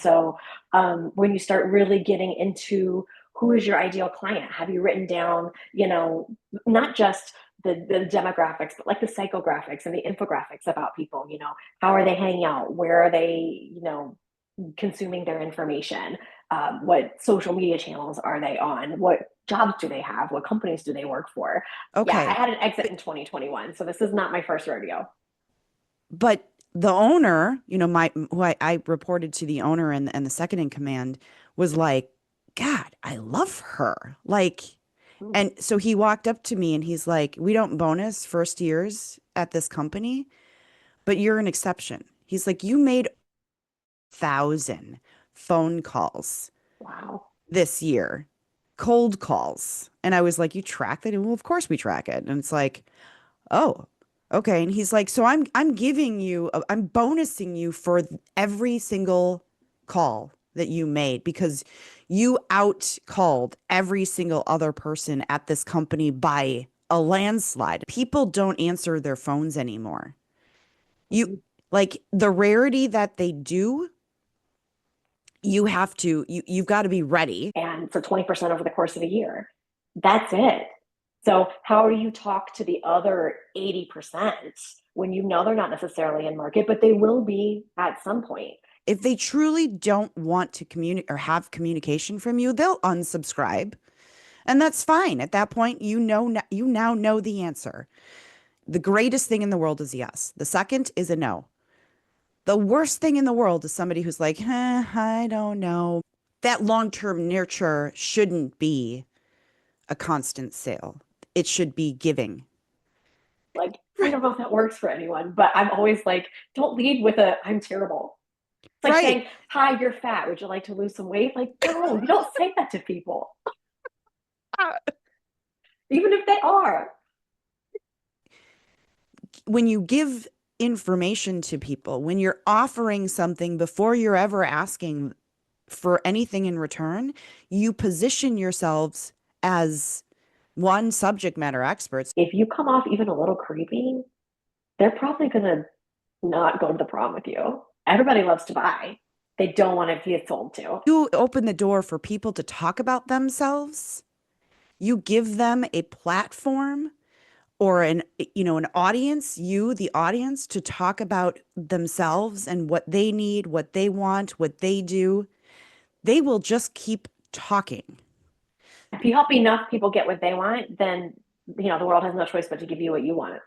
So when you start really getting into who is your ideal client, have you written down, not just the demographics, but like the psychographics and the infographics about people, how are they hanging out? Where are they, consuming their information? What social media channels are they on? What jobs do they have? What companies do they work for? Yeah, I Okay. had an exit But, in 2021, so this is not my first rodeo. but the owner, who I reported to the owner and the second in command was like, God, I love her. Like, Ooh, and so he walked up to me and he's like, we don't bonus first years at this company, but you're an exception. He's like, you made 1,000 phone calls wow. this year, cold calls. And I was like, you track that? And well, of course we track it. And it's like, oh, okay. And he's like, so I'm giving you, I'm bonusing you for every single call that you made because you out called every single other person at this company by a landslide. People don't answer their phones anymore. You Mhm. like the rarity that they do, you've got to be ready. And for 20% over the course of a year, that's it. So how do you talk to the other 80% when you know they're not necessarily in market, but they will be at some point? If they truly don't want to communicate or have communication from you, they'll unsubscribe. And that's fine. At that point, you now know the answer. The greatest thing in the world is yes. The second is a no. The worst thing in the world is somebody who's like, I don't know. That long-term nurture shouldn't be a constant sale. It should be giving. Like, I don't know if that works for anyone, but I'm always like, don't lead with a I'm terrible. It's like Right. saying, hi, you're fat. Would you like to lose some weight? Like, no, you don't say that to people, even if they are. When you give information to people, when you're offering something before you're ever asking for anything in return, you position yourselves as one subject matter experts. If you come off even a little creepy, they're probably going to not go to the prom with you. Everybody loves to buy. They don't want to be sold to. You open the door for people to talk about themselves. You give them a platform or an audience, you, the audience, to talk about themselves and what they need, what they want, what they do. They will just keep talking. If you help enough people get what they want, then the world has no choice but to give you what you want.